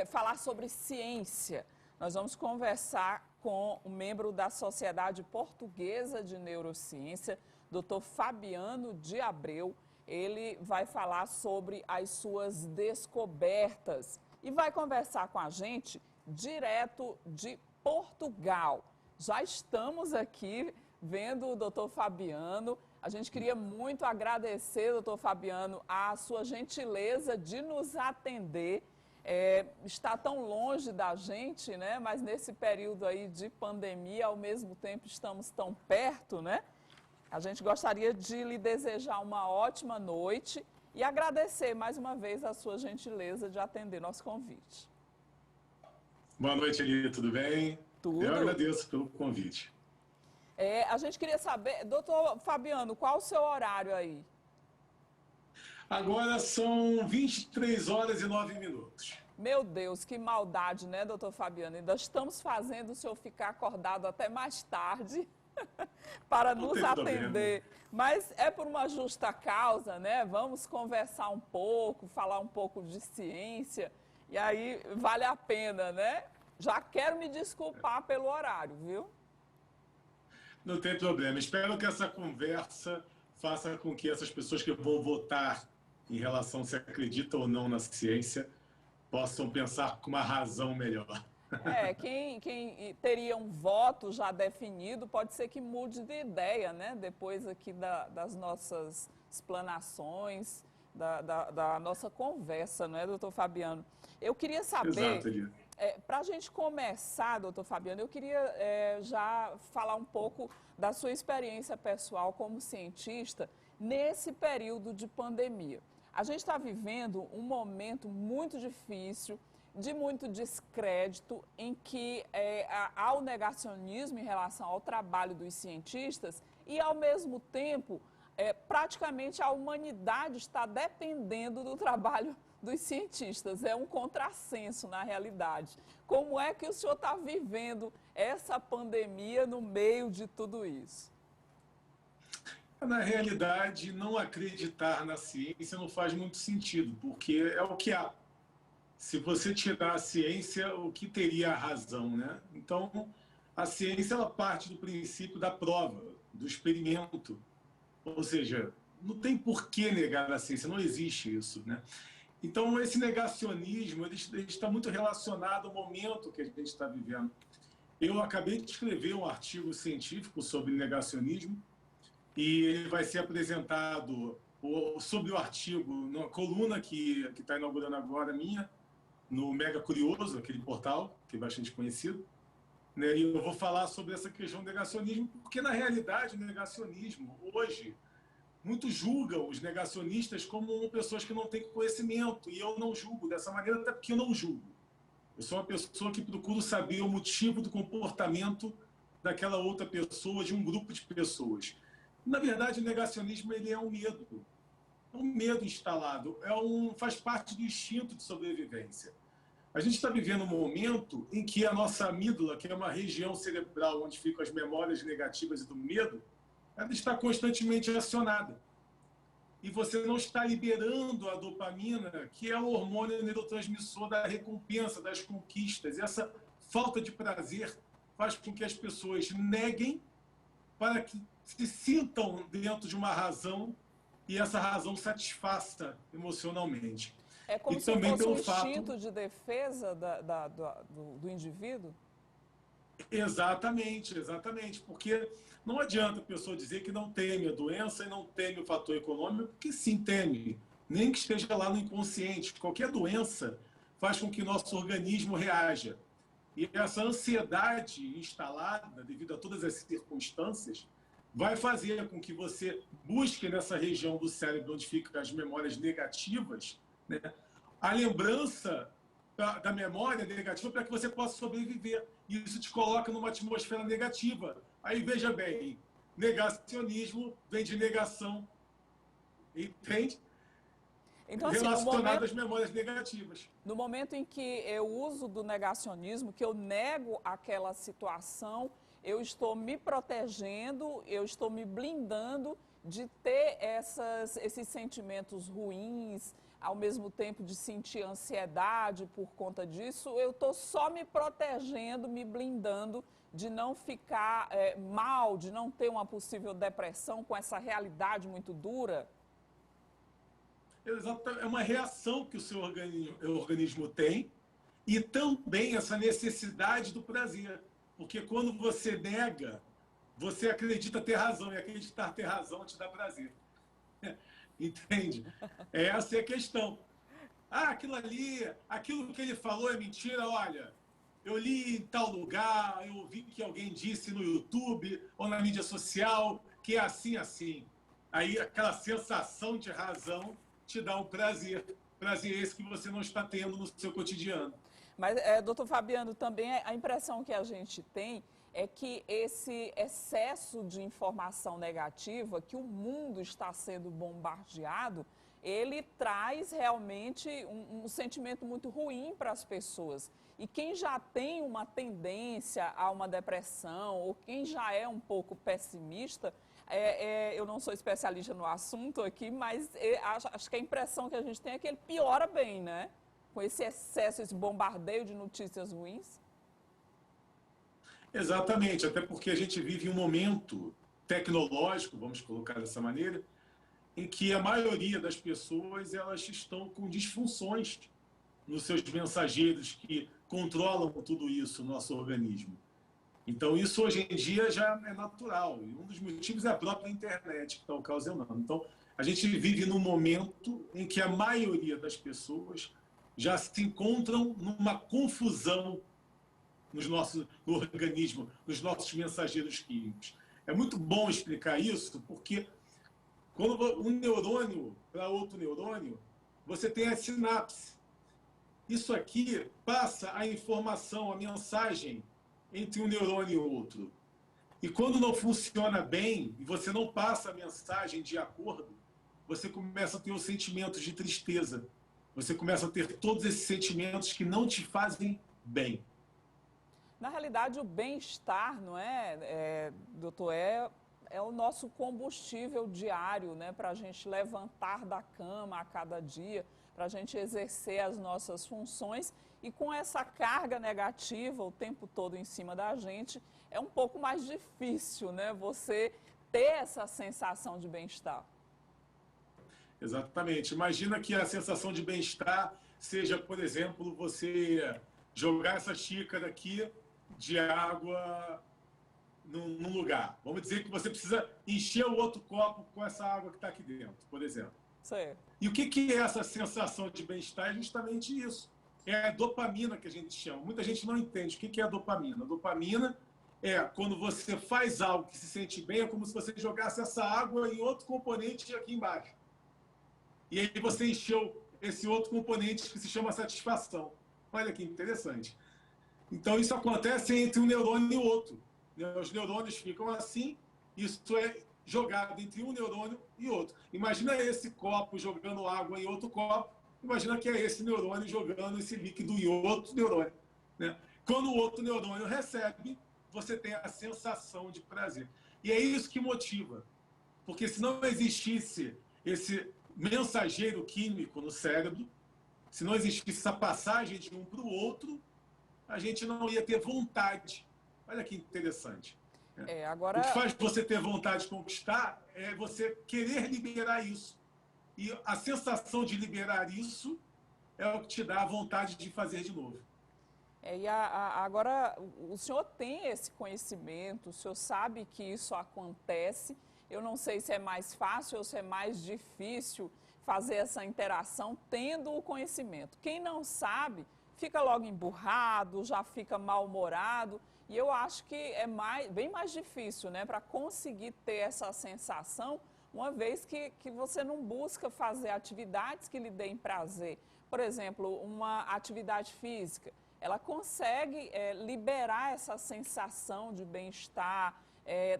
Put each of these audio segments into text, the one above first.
falar sobre ciência. Nós vamos conversar com um membro da Sociedade Portuguesa de Neurociência, Dr. Fabiano de Abreu. Ele vai falar sobre as suas descobertas e vai conversar com a gente direto de Portugal. Já estamos aqui vendo o doutor Fabiano. A gente queria muito agradecer, doutor Fabiano, a sua gentileza de nos atender. Está tão longe da gente, né? Mas nesse período aí de pandemia, ao mesmo tempo estamos tão perto, né? A gente gostaria de lhe desejar uma ótima noite e agradecer mais uma vez a sua gentileza de atender nosso convite. Boa noite, Eli, tudo bem? Tudo. Eu agradeço pelo convite. A gente queria saber, doutor Fabiano, qual o seu horário aí? Agora são 23 horas e 9 minutos. Meu Deus, que maldade, né, doutor Fabiano? Ainda estamos fazendo o senhor ficar acordado até mais tarde para nos atender. Mas é por uma justa causa, né? Vamos conversar um pouco, falar um pouco de ciência, e aí vale a pena, né? Já quero me desculpar pelo horário, viu? Não tem problema. Espero que essa conversa faça com que essas pessoas que vão votar em relação se acreditam ou não na ciência possam pensar com uma razão melhor. Quem teria um voto já definido pode ser que mude de ideia, né? Depois aqui das nossas explanações, da nossa conversa, não é, doutor Fabiano? Eu queria saber, para a gente começar, doutor Fabiano, eu queria já falar um pouco da sua experiência pessoal como cientista nesse período de pandemia. A gente está vivendo um momento muito difícil, de muito descrédito, em que há o negacionismo em relação ao trabalho dos cientistas e, ao mesmo tempo, praticamente a humanidade está dependendo do trabalho dos cientistas. É um contrassenso na realidade. Como é que o senhor está vivendo essa pandemia no meio de tudo isso? Na realidade, não acreditar na ciência não faz muito sentido, porque é o que há. Se você tirar a ciência, o que teria a razão, né? Então, a ciência ela parte do princípio da prova, do experimento. Ou seja, não tem por que negar a ciência, não existe isso, né? Então, esse negacionismo ele está muito relacionado ao momento que a gente está vivendo. Eu acabei de escrever um artigo científico sobre negacionismo e ele vai ser apresentado sobre o artigo, numa coluna que está inaugurando agora minha, no Mega Curioso, aquele portal que é bastante conhecido, né? E eu vou falar sobre essa questão do negacionismo, porque na realidade o negacionismo hoje muitos julgam os negacionistas como pessoas que não têm conhecimento, e eu não julgo dessa maneira, até porque eu não julgo. Eu sou uma pessoa que procuro saber o motivo do comportamento daquela outra pessoa, de um grupo de pessoas. Na verdade, o negacionismo ele é um medo instalado, faz parte do instinto de sobrevivência. A gente está vivendo um momento em que a nossa amígdala, que é uma região cerebral onde ficam as memórias negativas e do medo, ela está constantemente acionada. E você não está liberando a dopamina, que é o hormônio neurotransmissor da recompensa, das conquistas. E essa falta de prazer faz com que as pessoas neguem para que se sintam dentro de uma razão e essa razão satisfaça emocionalmente. É como se fosse um instinto de defesa do indivíduo? Exatamente, exatamente. Porque não adianta a pessoa dizer que não teme a doença e não teme o fator econômico, porque sim teme, nem que esteja lá no inconsciente. Qualquer doença faz com que nosso organismo reaja. E essa ansiedade instalada, devido a todas as circunstâncias, vai fazer com que você busque nessa região do cérebro onde ficam as memórias negativas, né, a lembrança da memória negativa para que você possa sobreviver. E isso te coloca numa atmosfera negativa. Aí, veja bem, negacionismo vem de negação, entende? Então, assim, relacionado às memórias negativas. No momento em que eu uso do negacionismo, que eu nego aquela situação, eu estou me protegendo, eu estou me blindando de ter esses sentimentos ruins, ao mesmo tempo de sentir ansiedade por conta disso, eu estou só me protegendo, me blindando de não ficar mal, de não ter uma possível depressão com essa realidade muito dura? É uma reação que o seu organismo tem e também essa necessidade do prazer. Porque quando você nega, você acredita ter razão, e acreditar ter razão te dá prazer. Entende? Essa é a questão. Ah, aquilo que ele falou é mentira, olha, eu li em tal lugar, eu ouvi que alguém disse no YouTube ou na mídia social que é assim, assim. Aí aquela sensação de razão te dá um prazer. Prazer esse que você não está tendo no seu cotidiano. Mas, doutor Fabiano, também a impressão que a gente tem é que esse excesso de informação negativa, que o mundo está sendo bombardeado, ele traz realmente um sentimento muito ruim para as pessoas. E quem já tem uma tendência a uma depressão, ou quem já é um pouco pessimista, eu não sou especialista no assunto aqui, mas acho que a impressão que a gente tem é que ele piora bem, né? Com esse excesso, esse bombardeio de notícias ruins? Exatamente, até porque a gente vive um momento tecnológico, vamos colocar dessa maneira, em que a maioria das pessoas elas estão com disfunções nos seus mensageiros que controlam tudo isso no nosso organismo. Então, isso hoje em dia já é natural. E um dos motivos é a própria internet que está ocasionando. Então, a gente vive num momento em que a maioria das pessoas já se encontram numa confusão no organismo, nos nossos mensageiros químicos. É muito bom explicar isso, porque quando um neurônio para outro neurônio, você tem a sinapse. Isso aqui passa a informação, a mensagem entre um neurônio e outro. E quando não funciona bem, e você não passa a mensagem de acordo, você começa a ter os sentimentos de tristeza. Você começa a ter todos esses sentimentos que não te fazem bem. Na realidade, o bem-estar, não é, doutor, é o nosso combustível diário, né, para a gente levantar da cama a cada dia, para a gente exercer as nossas funções. E com essa carga negativa o tempo todo em cima da gente, é um pouco mais difícil, né, você ter essa sensação de bem-estar. Exatamente. Imagina que a sensação de bem-estar seja, por exemplo, você jogar essa xícara aqui de água num lugar. Vamos dizer que você precisa encher o outro copo com essa água que está aqui dentro, por exemplo. Certo. E o que é essa sensação de bem-estar? É justamente isso. É a dopamina que a gente chama. Muita gente não entende o que é a dopamina. A dopamina é quando você faz algo que se sente bem, é como se você jogasse essa água em outro componente aqui embaixo. E aí você encheu esse outro componente que se chama satisfação. Olha que interessante. Então, isso acontece entre um neurônio e o outro. Os neurônios ficam assim, isso é jogado entre um neurônio e outro. Imagina esse copo jogando água em outro copo, imagina que é esse neurônio jogando esse líquido em outro neurônio. Né? Quando o outro neurônio recebe, você tem a sensação de prazer. E é isso que motiva. Porque se não existisse esse mensageiro químico no cérebro, se não existisse essa passagem de um para o outro, a gente não ia ter vontade. Olha que interessante. Agora... O que faz você ter vontade de conquistar é você querer liberar isso. E a sensação de liberar isso é o que te dá a vontade de fazer de novo. Agora, o senhor tem esse conhecimento, o senhor sabe que isso acontece. Eu não sei se é mais fácil ou se é mais difícil fazer essa interação tendo o conhecimento. Quem não sabe, fica logo emburrado, já fica mal-humorado. E eu acho que é bem mais difícil, né, para conseguir ter essa sensação, uma vez que você não busca fazer atividades que lhe deem prazer. Por exemplo, uma atividade física, ela consegue liberar essa sensação de bem-estar,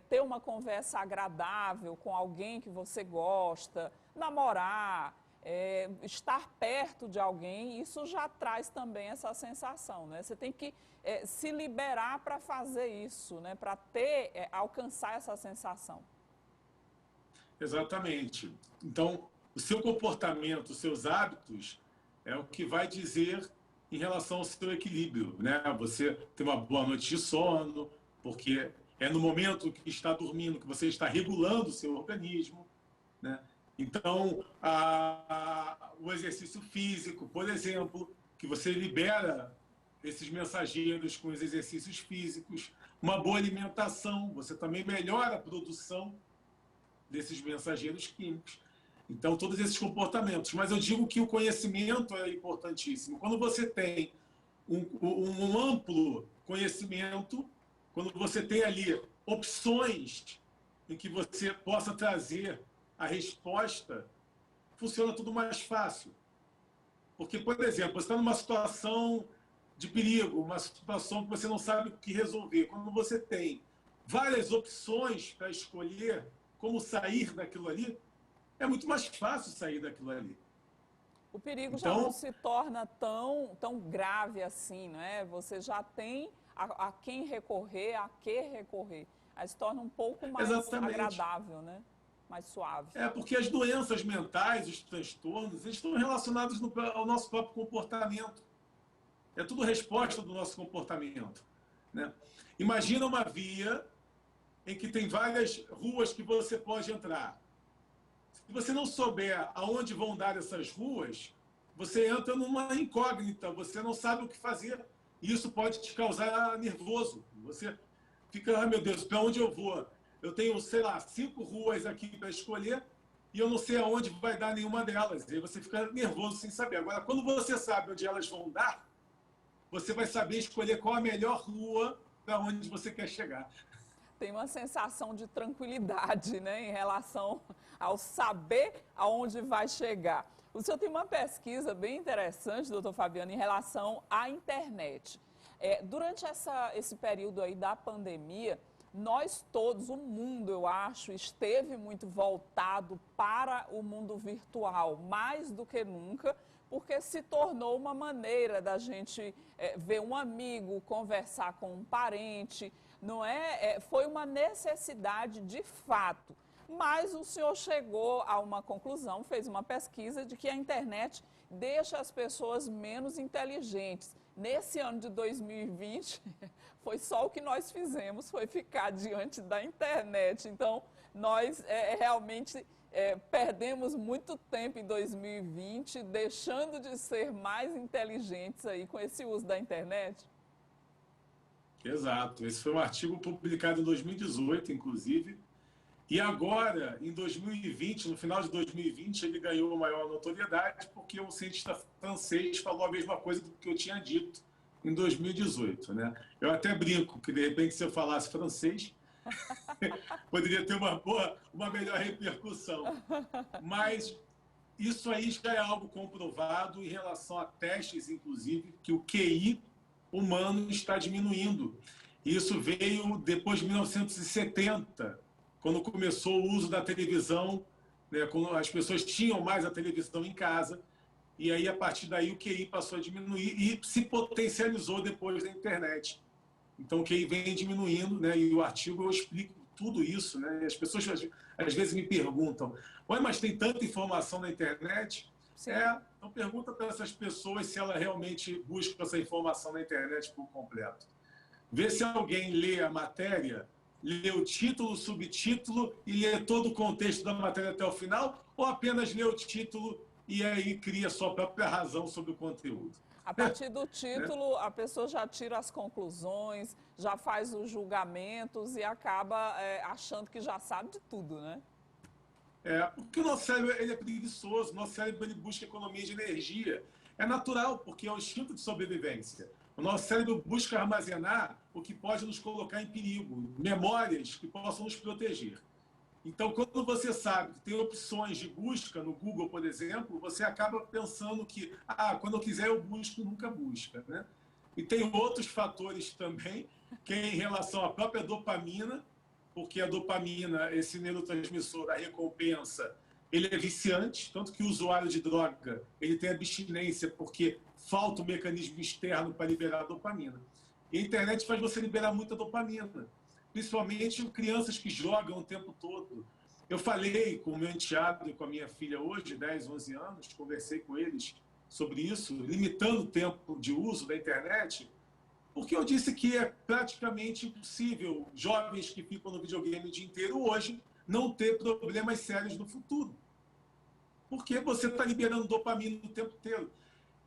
ter uma conversa agradável com alguém que você gosta, namorar, estar perto de alguém, isso já traz também essa sensação, né? Você tem que se liberar para fazer isso, né? Para alcançar essa sensação. Exatamente. Então, o seu comportamento, os seus hábitos, é o que vai dizer em relação ao seu equilíbrio, né? Você tem uma boa noite de sono, porque é no momento que está dormindo que você está regulando o seu organismo, né? Então, o exercício físico, por exemplo, que você libera esses mensageiros com os exercícios físicos, uma boa alimentação, você também melhora a produção desses mensageiros químicos. Então, todos esses comportamentos. Mas eu digo que o conhecimento é importantíssimo. Quando você tem um amplo conhecimento, quando você tem ali opções em que você possa trazer a resposta, funciona tudo mais fácil. Porque, por exemplo, você está numa situação de perigo, uma situação que você não sabe o que resolver. Quando você tem várias opções para escolher como sair daquilo ali, é muito mais fácil sair daquilo ali. O perigo já não se torna tão grave assim, não é? Você já tem a quem recorrer, a que recorrer. Aí se torna um pouco mais agradável, né? Mais suave. É porque as doenças mentais, os transtornos, eles estão relacionados ao nosso próprio comportamento. É tudo resposta do nosso comportamento, né? Imagina uma via em que tem várias ruas que você pode entrar. Se você não souber aonde vão dar essas ruas, você entra numa incógnita, você não sabe o que fazer. E isso pode te causar nervoso. Você fica, ah, meu Deus, para onde eu vou? Eu tenho, sei lá, 5 ruas aqui para escolher e eu não sei aonde vai dar nenhuma delas. E aí você fica nervoso sem saber. Agora, quando você sabe onde elas vão dar, você vai saber escolher qual a melhor rua para onde você quer chegar. Tem uma sensação de tranquilidade, né, em relação ao saber aonde vai chegar. O senhor tem uma pesquisa bem interessante, doutor Fabiano, em relação à internet. Durante esse período aí da pandemia, nós todos, o mundo, eu acho, esteve muito voltado para o mundo virtual, mais do que nunca, porque se tornou uma maneira da gente ver um amigo, conversar com um parente, não é? Foi uma necessidade de fato. Mas o senhor chegou a uma conclusão, fez uma pesquisa de que a internet deixa as pessoas menos inteligentes. Nesse ano de 2020, foi só o que nós fizemos, foi ficar diante da internet. Então, nós realmente perdemos muito tempo em 2020, deixando de ser mais inteligentes aí com esse uso da internet. Exato. Esse foi um artigo publicado em 2018, inclusive. E agora, em 2020, no final de 2020, ele ganhou maior notoriedade porque o cientista francês falou a mesma coisa do que eu tinha dito em 2018, né? Eu até brinco que, de repente, se eu falasse francês, poderia ter uma melhor repercussão. Mas isso aí já é algo comprovado em relação a testes, inclusive, que o QI humano está diminuindo. Isso veio depois de 1970, quando começou o uso da televisão, né, quando as pessoas tinham mais a televisão em casa, e aí, a partir daí, o QI passou a diminuir e se potencializou depois da internet. Então, o QI vem diminuindo, né, e o artigo eu explico tudo isso, né, e as pessoas às vezes me perguntam, mas tem tanta informação na internet? Sim. Então pergunta para essas pessoas se ela realmente busca essa informação na internet por completo. Vê se alguém lê a matéria, lê o título, o subtítulo e lê todo o contexto da matéria até o final, ou apenas lê o título e aí cria sua própria razão sobre o conteúdo. A partir do título, a pessoa já tira as conclusões, já faz os julgamentos e acaba achando que já sabe de tudo, né? Porque o nosso cérebro ele é preguiçoso, o nosso cérebro ele busca economia de energia. É natural, porque é um instinto de sobrevivência. O nosso cérebro busca armazenar o que pode nos colocar em perigo, memórias que possam nos proteger. Então, quando você sabe que tem opções de busca no Google, por exemplo, você acaba pensando que, quando eu quiser eu busco, nunca busca, né? E tem outros fatores também, que é em relação à própria dopamina, porque a dopamina, esse neurotransmissor da recompensa, ele é viciante, tanto que o usuário de droga ele tem abstinência porque falta um mecanismo externo para liberar a dopamina. E a internet faz você liberar muita dopamina, principalmente crianças que jogam o tempo todo. Eu falei com o meu enteado e com a minha filha hoje, 10, 11 anos, conversei com eles sobre isso, limitando o tempo de uso da internet, porque eu disse que é praticamente impossível jovens que ficam no videogame o dia inteiro hoje não ter problemas sérios no futuro. Porque você está liberando dopamina o tempo inteiro.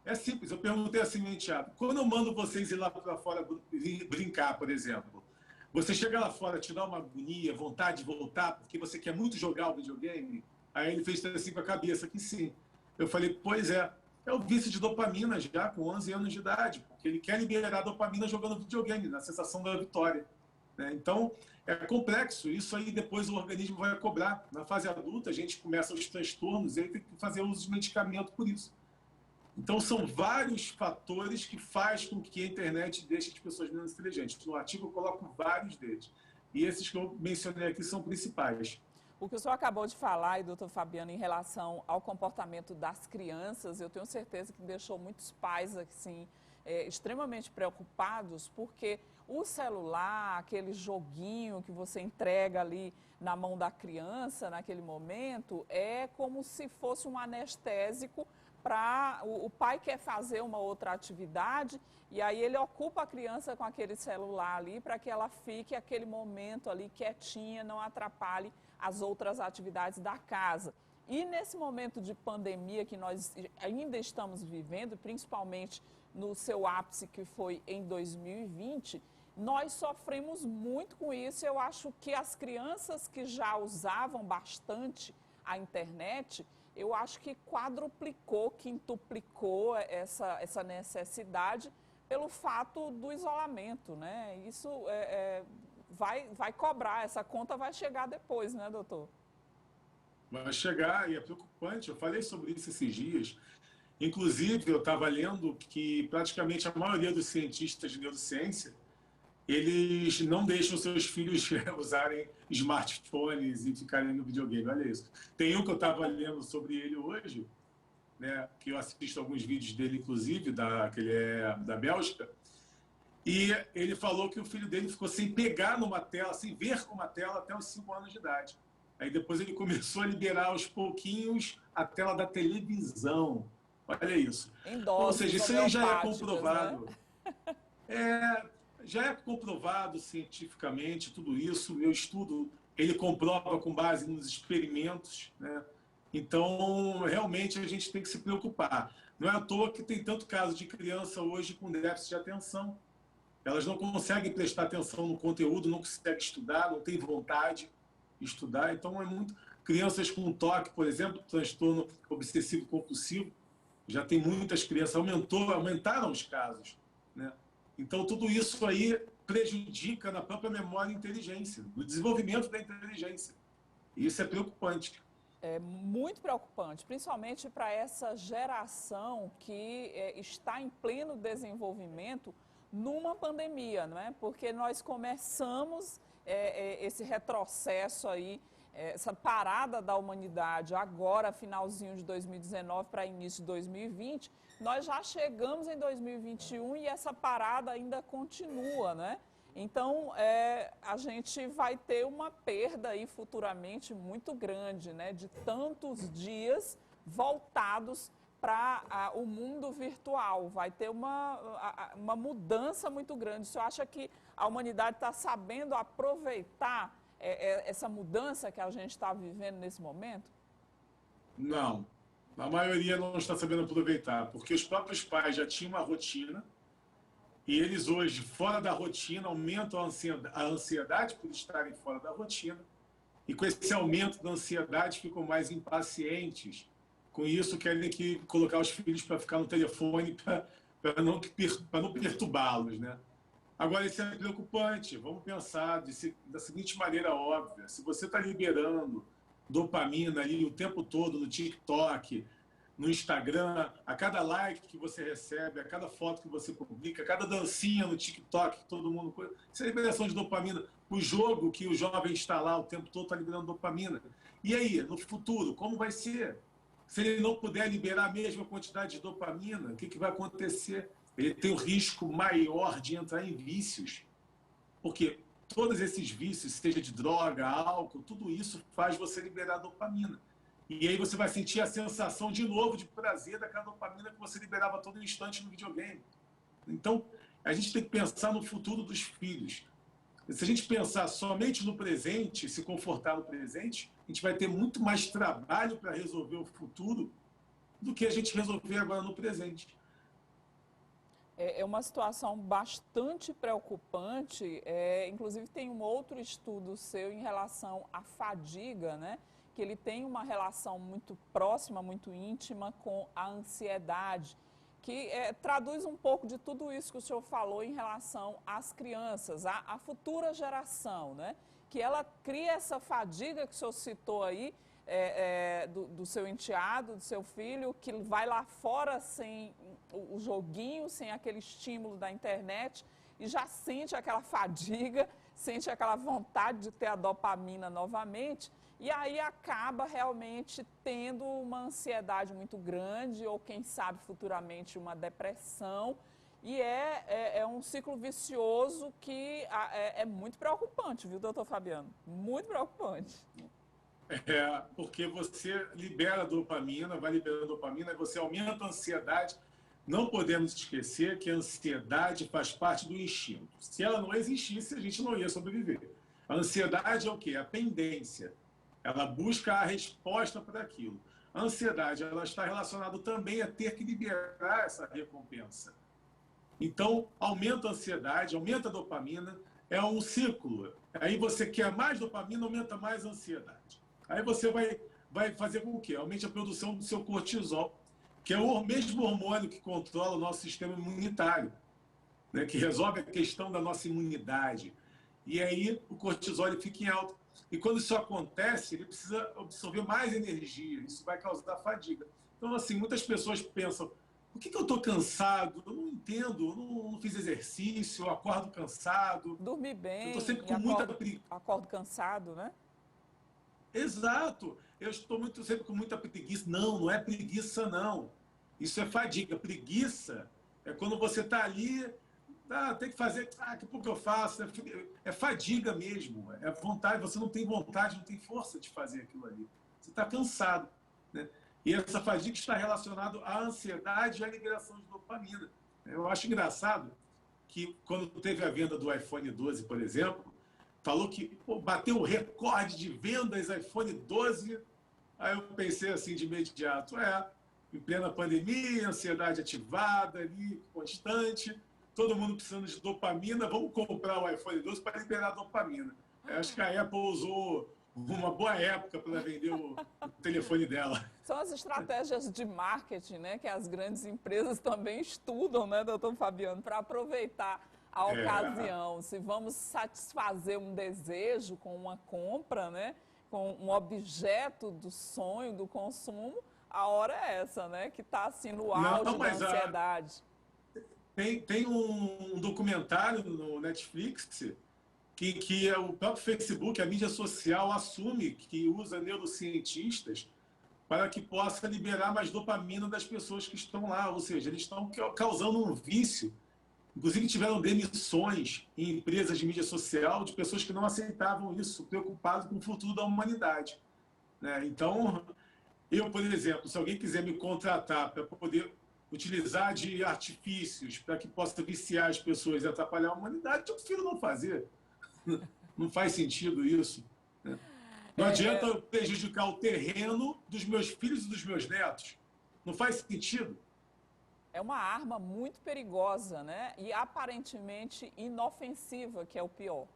É simples, eu perguntei assim, meu enteado, quando eu mando vocês ir lá para fora brincar, por exemplo, você chega lá fora, te dá uma agonia, vontade de voltar, porque você quer muito jogar o videogame? Aí ele fez assim com a cabeça, que sim. Eu falei, pois é o vício de dopamina já com 11 anos de idade, porque ele quer liberar dopamina jogando videogame, na sensação da vitória. Né? Então, é complexo, isso aí depois o organismo vai cobrar. Na fase adulta, a gente começa os transtornos e aí tem que fazer uso de medicamento por isso. Então, são vários fatores que faz com que a internet deixe as pessoas menos inteligentes. No artigo, eu coloco vários deles. E esses que eu mencionei aqui são principais. O que o senhor acabou de falar, e doutor Fabiano, em relação ao comportamento das crianças, eu tenho certeza que deixou muitos pais assim, extremamente preocupados, porque o celular, aquele joguinho que você entrega ali na mão da criança naquele momento, é como se fosse um anestésico para o pai quer fazer uma outra atividade e aí ele ocupa a criança com aquele celular ali para que ela fique aquele momento ali quietinha, não atrapalhe as outras atividades da casa. E nesse momento de pandemia que nós ainda estamos vivendo, principalmente no seu ápice que foi em 2020, nós sofremos muito com isso. Eu acho que as crianças que já usavam bastante a internet, eu acho que quadruplicou, quintuplicou essa necessidade pelo fato do isolamento, né? Isso vai cobrar, essa conta vai chegar depois, né, doutor? Vai chegar e é preocupante. Eu falei sobre isso esses dias. Inclusive, eu estava lendo que praticamente a maioria dos cientistas de neurociência, eles não deixam seus filhos usarem smartphones e ficarem no videogame. Olha isso. Tem um que eu estava lendo sobre ele hoje, né, que eu assisto alguns vídeos dele, inclusive, que ele é da Bélgica, e ele falou que o filho dele ficou sem pegar numa tela, sem ver uma tela até os 5 anos de idade. Aí depois ele começou a liberar aos pouquinhos a tela da televisão. Olha isso. Em Ou doses seja, isso aí já é homeopáticas, né? comprovado. Já é comprovado cientificamente tudo isso. Meu estudo, ele comprova com base nos experimentos, né? Então, realmente, a gente tem que se preocupar. Não é à toa que tem tanto caso de criança hoje com déficit de atenção. Elas não conseguem prestar atenção no conteúdo, não conseguem estudar, não têm vontade de estudar. Então, é muito... Crianças com TOC, por exemplo, transtorno obsessivo-compulsivo, já tem muitas crianças, aumentaram os casos, né? Então, tudo isso aí prejudica na própria memória e inteligência, no desenvolvimento da inteligência. E isso é preocupante. É muito preocupante, principalmente para essa geração que está em pleno desenvolvimento numa pandemia, não é? Porque nós começamos esse retrocesso aí, essa parada da humanidade agora, finalzinho de 2019 para início de 2020, nós já chegamos em 2021 e essa parada ainda continua, né? Então, a gente vai ter uma perda aí futuramente muito grande, né? De tantos dias voltados para o mundo virtual. Vai ter uma mudança muito grande. Você acha que a humanidade está sabendo aproveitar essa mudança que a gente está vivendo nesse momento? Não. A maioria não está sabendo aproveitar, porque os próprios pais já tinham uma rotina e eles hoje, fora da rotina, aumentam a ansiedade por estarem fora da rotina. E com esse aumento da ansiedade, ficam mais impacientes. Com isso, querem colocar os filhos para ficar no telefone para não perturbá-los, né? Agora, isso é preocupante. Vamos pensar da seguinte maneira óbvia. Se você está liberando dopamina ali o tempo todo no TikTok, no Instagram, a cada like que você recebe, a cada foto que você publica, a cada dancinha no TikTok que todo mundo... Isso é liberação de dopamina. O jogo que o jovem está lá o tempo todo está liberando dopamina. E aí, no futuro, como vai ser? Se ele não puder liberar a mesma quantidade de dopamina, o que vai acontecer? Ele tem o risco maior de entrar em vícios. Porque todos esses vícios, seja de droga, álcool, tudo isso faz você liberar dopamina. E aí você vai sentir a sensação de novo de prazer daquela dopamina que você liberava a todo instante no videogame. Então, a gente tem que pensar no futuro dos filhos. Se a gente pensar somente no presente, se confortar no presente, a gente vai ter muito mais trabalho para resolver o futuro do que a gente resolver agora no presente. É uma situação bastante preocupante. Inclusive, tem um outro estudo seu em relação à fadiga, né? Que ele tem uma relação muito próxima, muito íntima com a ansiedade, que traduz um pouco de tudo isso que o senhor falou em relação às crianças, à futura geração, né? Que ela cria essa fadiga que o senhor citou aí, do seu enteado, do seu filho, que vai lá fora sem o joguinho, sem aquele estímulo da internet e já sente aquela fadiga, sente aquela vontade de ter a dopamina novamente e aí acaba realmente tendo uma ansiedade muito grande ou quem sabe futuramente uma depressão e é um ciclo vicioso que é muito preocupante, viu, doutor Fabiano? Muito preocupante. Porque você libera dopamina, vai liberando dopamina, você aumenta a ansiedade. Não podemos esquecer que a ansiedade faz parte do instinto. Se ela não existisse, a gente não ia sobreviver. A ansiedade é o quê? A pendência. Ela busca a resposta para aquilo. A ansiedade ela está relacionada também a ter que liberar essa recompensa. Então, aumenta a ansiedade, aumenta a dopamina, é um ciclo. Aí você quer mais dopamina, aumenta mais a ansiedade. Aí você vai fazer com que aumente a produção do seu cortisol, que é o mesmo hormônio que controla o nosso sistema imunitário, né, que resolve a questão da nossa imunidade. E aí o cortisol ele fica em alta. E quando isso acontece, ele precisa absorver mais energia, isso vai causar fadiga. Então, assim, muitas pessoas pensam, por que eu estou cansado? Eu não entendo, eu não fiz exercício, eu acordo cansado. Dormir bem, eu estou sempre com muita acordo cansado, né? Exato. Eu estou sempre com muita preguiça. Não, não é preguiça, não. Isso é fadiga. Preguiça é quando você está ali, tem que fazer, que pouco eu faço. É fadiga mesmo. É vontade. Você não tem vontade, não tem força de fazer aquilo ali. Você está cansado, né? E essa fadiga está relacionada à ansiedade e à liberação de dopamina. Eu acho engraçado que quando teve a venda do iPhone 12, por exemplo, falou que bateu o recorde de vendas iPhone 12. Aí eu pensei assim de imediato, em plena pandemia, ansiedade ativada ali, constante, todo mundo precisando de dopamina, vamos comprar o iPhone 12 para liberar dopamina. Acho que a Apple usou uma boa época para vender o telefone dela. São as estratégias de marketing, né, que as grandes empresas também estudam, né, doutor Fabiano, para aproveitar a ocasião. Se vamos satisfazer um desejo com uma compra, né, com um objeto do sonho, do consumo, a hora é essa, né, que está assim no auge da ansiedade. Tem um documentário no Netflix que o próprio Facebook, a mídia social, assume que usa neurocientistas para que possa liberar mais dopamina das pessoas que estão lá. Ou seja, eles estão causando um vício. Inclusive, tiveram demissões em empresas de mídia social de pessoas que não aceitavam isso, preocupadas com o futuro da humanidade, né? Então, eu, por exemplo, se alguém quiser me contratar para poder utilizar de artifícios para que possa viciar as pessoas e atrapalhar a humanidade, eu prefiro não fazer. Não faz sentido isso, né? Não adianta eu prejudicar o terreno dos meus filhos e dos meus netos. Não faz sentido. É uma arma muito perigosa, né? E aparentemente inofensiva, que é o pior.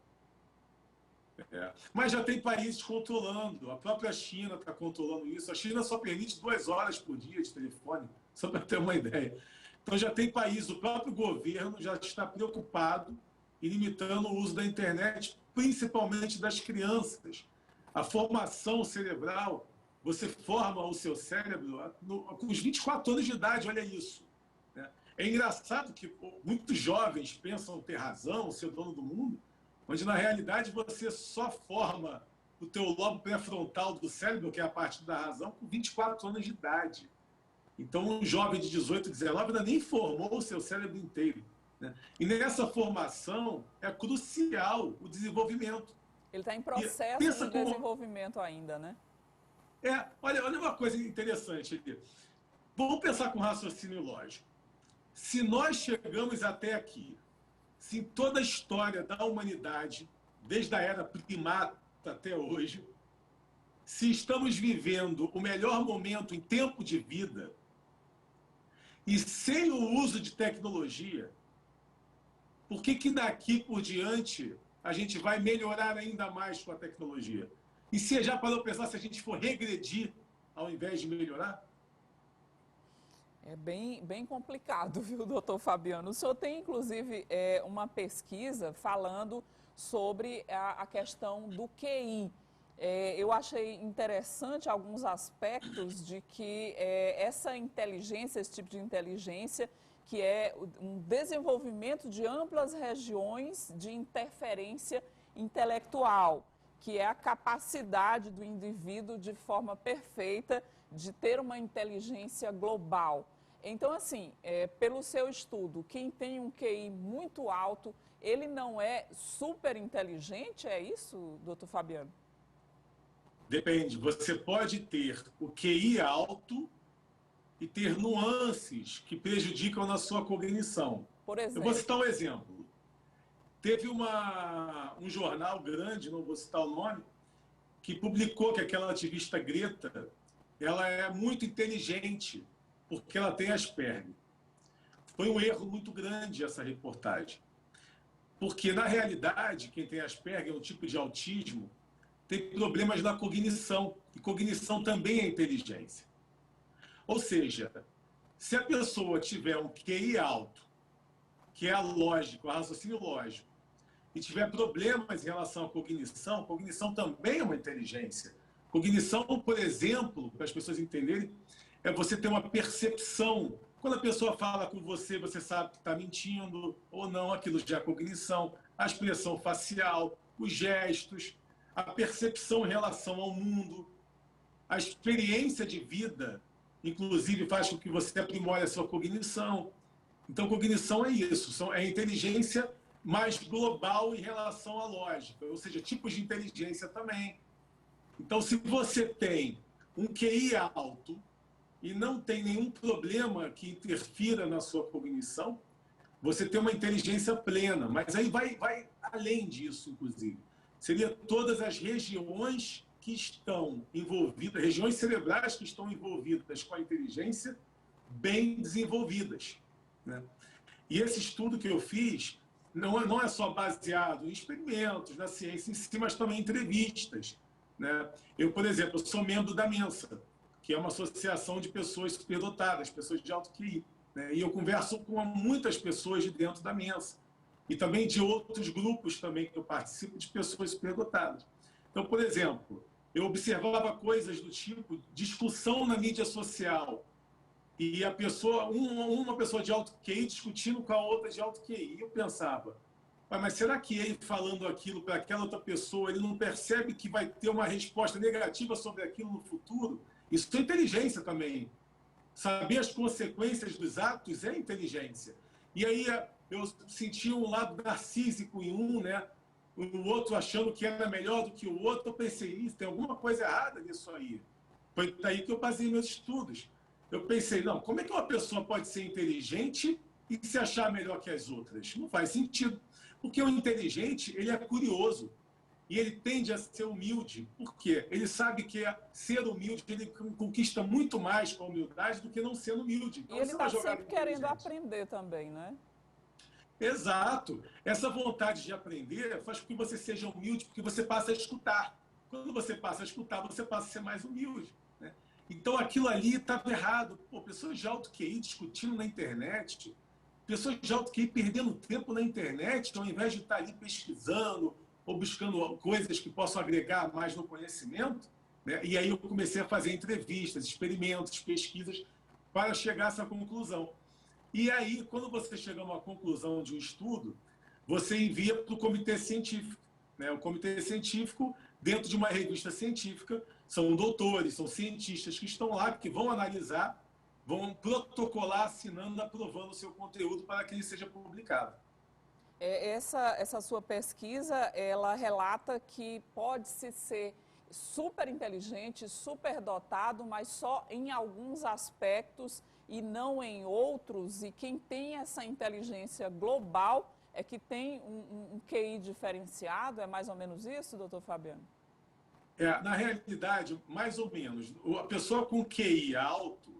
Mas já tem países controlando. A própria China está controlando isso. A China só permite 2 horas por dia de telefone, só para ter uma ideia. Então já tem países, o próprio governo já está preocupado em limitando o uso da internet, principalmente das crianças. A formação cerebral, você forma o seu cérebro com os 24 anos de idade, olha isso. É engraçado que muitos jovens pensam ter razão, ser dono do mundo, onde na realidade você só forma o teu lobo pré-frontal do cérebro, que é a parte da razão, com 24 anos de idade. Então um jovem de 18, 19 ainda nem formou o seu cérebro inteiro. né? E nessa formação é crucial o desenvolvimento. Ele está em processo de desenvolvimento ainda, né? Olha uma coisa interessante aqui. Vamos pensar com raciocínio lógico. Se nós chegamos até aqui, se em toda a história da humanidade, desde a era primata até hoje, se estamos vivendo o melhor momento em tempo de vida e sem o uso de tecnologia, por que daqui por diante a gente vai melhorar ainda mais com a tecnologia? E se já parou para pensar se a gente for regredir ao invés de melhorar? É bem complicado, viu, doutor Fabiano? O senhor tem, inclusive, uma pesquisa falando sobre a questão do QI. Eu achei interessante alguns aspectos de que essa inteligência, esse tipo de inteligência, que é um desenvolvimento de amplas regiões de interferência intelectual, que é a capacidade do indivíduo, de forma perfeita, de ter uma inteligência global. Então, assim, pelo seu estudo, quem tem um QI muito alto, ele não é super inteligente, é isso, doutor Fabiano? Depende. Você pode ter o QI alto e ter nuances que prejudicam na sua cognição. Por exemplo? Eu vou citar um exemplo. Teve um jornal grande, não vou citar o nome, que publicou que aquela ativista Greta, ela é muito inteligente, porque ela tem Asperger. Foi um erro muito grande essa reportagem. Porque, na realidade, quem tem Asperger é um tipo de autismo, tem problemas na cognição. E cognição também é inteligência. Ou seja, se a pessoa tiver um QI alto, que é a lógica, o raciocínio lógico, e tiver problemas em relação à cognição também é uma inteligência. Cognição, por exemplo, para as pessoas entenderem, é você ter uma percepção. Quando a pessoa fala com você, você sabe que está mentindo ou não, aquilo já é cognição. A expressão facial, os gestos, a percepção em relação ao mundo, a experiência de vida, inclusive, faz com que você aprimore a sua cognição. Então, cognição é isso, é inteligência mais global em relação à lógica, ou seja, tipos de inteligência também. Então, se você tem um QI alto e não tem nenhum problema que interfira na sua cognição, você tem uma inteligência plena. Mas aí vai além disso, inclusive. Seria todas as regiões que estão envolvidas, regiões cerebrais que estão envolvidas com a inteligência bem desenvolvidas, né? E esse estudo que eu fiz não é só baseado em experimentos, na ciência em si, mas também em entrevistas, né? Eu, por exemplo, sou membro da Mensa, que é uma associação de pessoas superdotadas, pessoas de alto QI, né? E eu converso com muitas pessoas de dentro da Mensa e também de outros grupos também que eu participo, de pessoas superdotadas. Então, por exemplo, eu observava coisas do tipo discussão na mídia social e a pessoa, uma pessoa de alto QI discutindo com a outra de alto QI. E eu pensava, mas será que ele falando aquilo para aquela outra pessoa, ele não percebe que vai ter uma resposta negativa sobre aquilo no futuro? Isso é inteligência também. Saber as consequências dos atos é inteligência. E aí eu senti um lado narcísico em um, né? O outro achando que era melhor do que o outro. Eu pensei, isso, tem alguma coisa errada nisso aí. Foi daí que eu baseei meus estudos. Eu pensei, não, como é que uma pessoa pode ser inteligente e se achar melhor que as outras? Não faz sentido. Porque o inteligente, ele é curioso. E ele tende a ser humilde. Por quê? Ele sabe que ser humilde, ele conquista muito mais com a humildade do que não sendo humilde. Então, e ele está sempre querendo aprender também, né? Exato. Essa vontade de aprender faz com que você seja humilde, porque você passa a escutar. Quando você passa a escutar, você passa a ser mais humilde, né? Então, aquilo ali estava errado. Pô, pessoas de alto QI discutindo na internet, pessoas de alto QI perdendo tempo na internet, ao invés de estar ali pesquisando ou buscando coisas que possam agregar mais no conhecimento, né? E aí eu comecei a fazer entrevistas, experimentos, pesquisas, para chegar a essa conclusão. E aí, quando você chega a uma conclusão de um estudo, você envia para o comitê científico, né? O comitê científico, dentro de uma revista científica, são doutores, são cientistas que estão lá, que vão analisar vão protocolar assinando, aprovando o seu conteúdo para que ele seja publicado. Essa sua pesquisa, ela relata que pode-se ser super inteligente, super dotado, mas só em alguns aspectos e não em outros. E quem tem essa inteligência global é que tem um QI diferenciado, é mais ou menos isso, doutor Fabiano? Na realidade, mais ou menos, a pessoa com QI alto,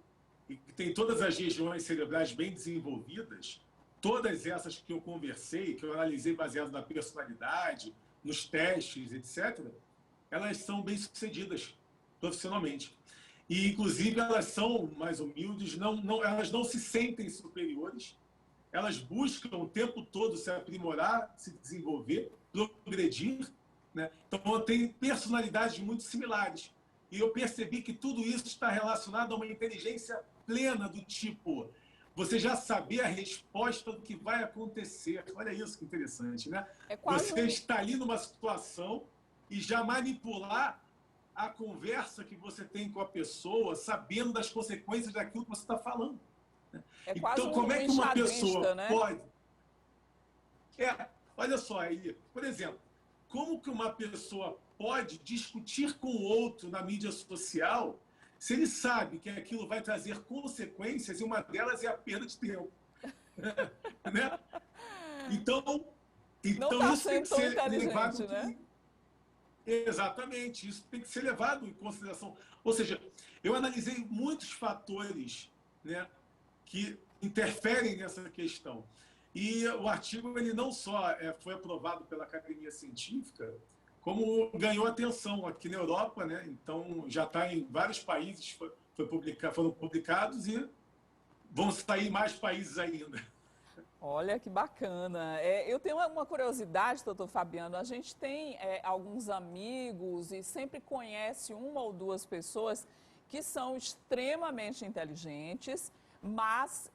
e que tem todas as regiões cerebrais bem desenvolvidas, todas essas que eu conversei, que eu analisei baseado na personalidade, nos testes, etc., elas são bem-sucedidas profissionalmente. E, inclusive, elas são mais humildes, elas não se sentem superiores, elas buscam o tempo todo se aprimorar, se desenvolver, progredir, né? Então, tem personalidades muito similares. E eu percebi que tudo isso está relacionado a uma inteligência plena do tipo, você já saber a resposta do que vai acontecer. Olha isso que interessante, né? Você está ali numa situação e já manipular a conversa que você tem com a pessoa, sabendo das consequências daquilo que você está falando. Então, como é que uma pessoa, né? pode... olha só aí, por exemplo, como que uma pessoa pode discutir com o outro na mídia social se ele sabe que aquilo vai trazer consequências e uma delas é a perda de tempo? Né? Então não tá isso tem que ser levado... né? Exatamente, isso tem que ser levado em consideração. Ou seja, eu analisei muitos fatores, né, que interferem nessa questão. E o artigo ele não só foi aprovado pela Academia Científica, como ganhou atenção aqui na Europa, né? Então já está em vários países, foram publicados e vão sair mais países ainda. Olha que bacana. Eu tenho uma curiosidade, doutor Fabiano. A gente tem alguns amigos e sempre conhece uma ou duas pessoas que são extremamente inteligentes, mas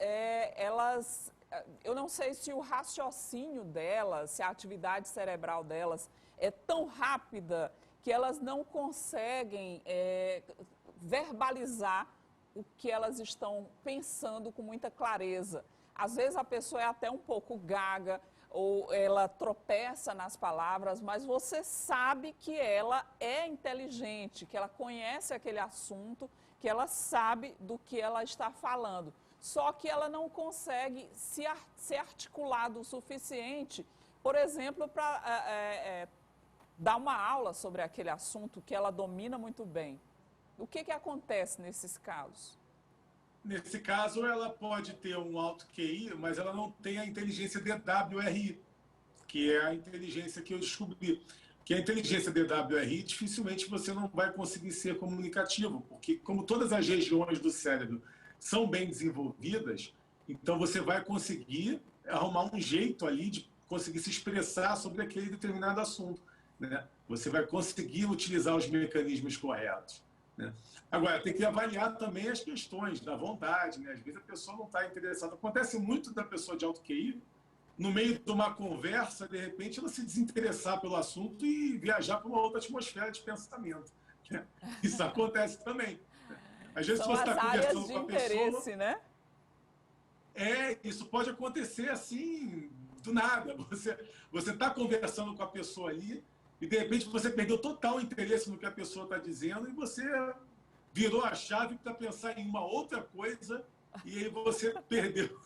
eu não sei se o raciocínio delas, se a atividade cerebral delas é tão rápida que elas não conseguem verbalizar o que elas estão pensando com muita clareza. Às vezes a pessoa é até um pouco gaga ou ela tropeça nas palavras, mas você sabe que ela é inteligente, que ela conhece aquele assunto, que ela sabe do que ela está falando. Só que ela não consegue se articular o suficiente, por exemplo, para dar uma aula sobre aquele assunto que ela domina muito bem. O que acontece nesses casos? Nesse caso, ela pode ter um alto QI, mas ela não tem a inteligência DWRI, que é a inteligência que eu descobri. Que a inteligência DWRI, dificilmente você não vai conseguir ser comunicativo, porque como todas as regiões do cérebro são bem desenvolvidas, então você vai conseguir arrumar um jeito ali de conseguir se expressar sobre aquele determinado assunto, né? Você vai conseguir utilizar os mecanismos corretos, né? Agora, tem que avaliar também as questões da vontade, né? Às vezes a pessoa não está interessada. Acontece muito da pessoa de alto QI, no meio de uma conversa, de repente, ela se desinteressar pelo assunto e viajar para uma outra atmosfera de pensamento. Isso acontece também. Às vezes São você está conversando de com a interesse, pessoa... né? Isso pode acontecer assim, do nada. Você está conversando com a pessoa ali e, de repente, você perdeu total interesse no que a pessoa está dizendo e você virou a chave para pensar em uma outra coisa e aí você perdeu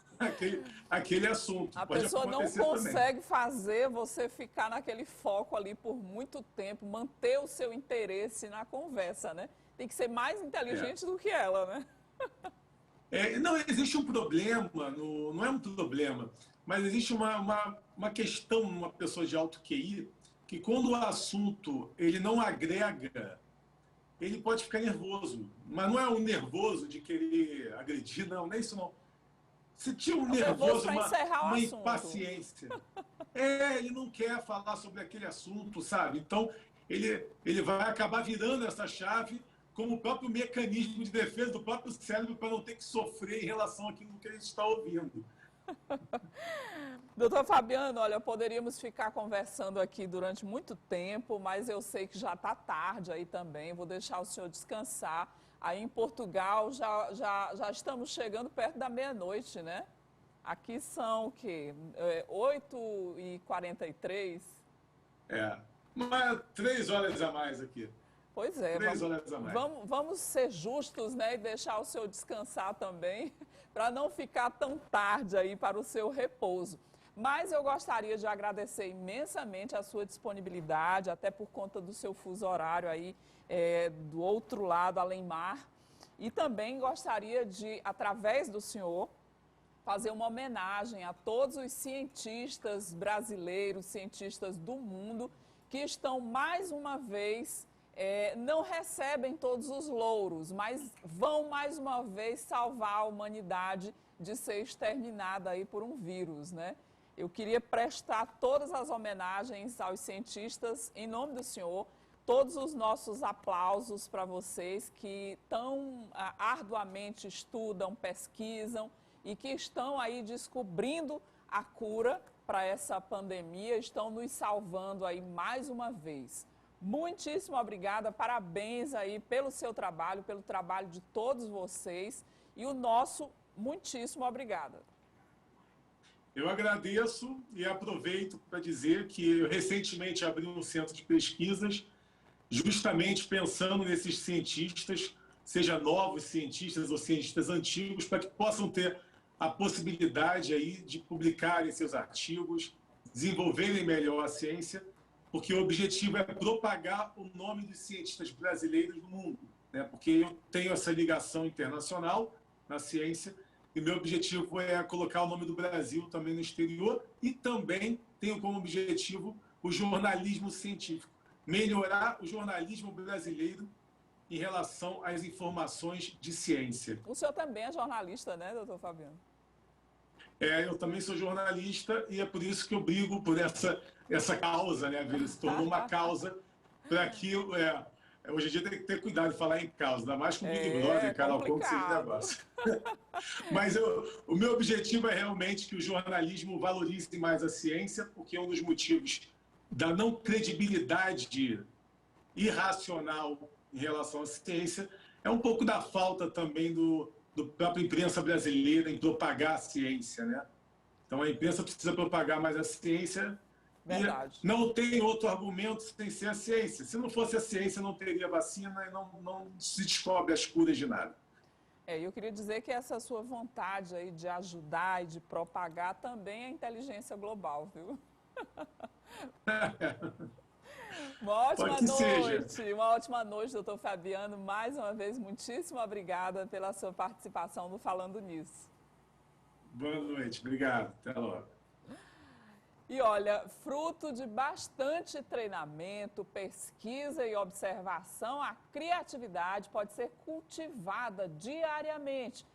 aquele assunto. A Pode pessoa não consegue fazer você ficar naquele foco ali por muito tempo, manter o seu interesse na conversa, né? Tem que ser mais inteligente do que ela, né? Não existe um problema, não é um problema, mas existe uma questão numa pessoa de alto QI, que quando o assunto ele não agrega, ele pode ficar nervoso. Mas não é um nervoso de querer agredir, não é isso não. Se tinha um nervoso, uma impaciência. Ele não quer falar sobre aquele assunto, sabe? Então, ele vai acabar virando essa chave como o próprio mecanismo de defesa do próprio cérebro para não ter que sofrer em relação àquilo que ele está ouvindo. Doutor Fabiano, olha, poderíamos ficar conversando aqui durante muito tempo, mas eu sei que já está tarde aí também, vou deixar o senhor descansar. Aí em Portugal já estamos chegando perto da meia-noite, né? Aqui são o quê? 8h43. Mas 3 horas a mais aqui. Pois é, 3 horas a mais. vamos ser justos, né? E deixar o senhor descansar também, para não ficar tão tarde aí para o seu repouso. Mas eu gostaria de agradecer imensamente a sua disponibilidade, até por conta do seu fuso horário aí do outro lado, além mar. E também gostaria de, através do senhor, fazer uma homenagem a todos os cientistas brasileiros, cientistas do mundo, que estão mais uma vez, não recebem todos os louros, mas vão mais uma vez salvar a humanidade de ser exterminada aí por um vírus, né? Eu queria prestar todas as homenagens aos cientistas em nome do senhor, todos os nossos aplausos para vocês que tão arduamente estudam, pesquisam e que estão aí descobrindo a cura para essa pandemia, estão nos salvando aí mais uma vez. Muitíssimo obrigada, parabéns aí pelo seu trabalho, pelo trabalho de todos vocês e o nosso muitíssimo obrigada. Eu agradeço e aproveito para dizer que eu recentemente abri um centro de pesquisas justamente pensando nesses cientistas, seja novos cientistas ou cientistas antigos, para que possam ter a possibilidade aí de publicarem seus artigos, desenvolverem melhor a ciência, porque o objetivo é propagar o nome dos cientistas brasileiros no mundo, né? Porque eu tenho essa ligação internacional na ciência e meu objetivo é colocar o nome do Brasil também no exterior e também tenho como objetivo o jornalismo científico, melhorar o jornalismo brasileiro em relação às informações de ciência. O senhor também é jornalista, né, doutor Fabiano? Eu também sou jornalista e é por isso que eu brigo por essa causa, né? Se tornou uma causa para que... hoje em dia tem que ter cuidado de falar em causa, ainda mais com o Big Brother, Carol Conco, esse negócio. Mas o meu objetivo é realmente que o jornalismo valorize mais a ciência, porque um dos motivos da não credibilidade irracional em relação à ciência é um pouco da falta também do própria imprensa brasileira em propagar a ciência, né? Então a imprensa precisa propagar mais a ciência. Verdade. E não tem outro argumento sem ser a ciência. Se não fosse a ciência, não teria vacina e não se descobre as curas de nada. Eu queria dizer que essa sua vontade aí de ajudar e de propagar também é inteligência global, viu? Uma ótima noite, doutor Fabiano. Mais uma vez, muitíssimo obrigada pela sua participação no Falando Nisso. Boa noite, obrigado. Até logo. E olha, fruto de bastante treinamento, pesquisa e observação, a criatividade pode ser cultivada diariamente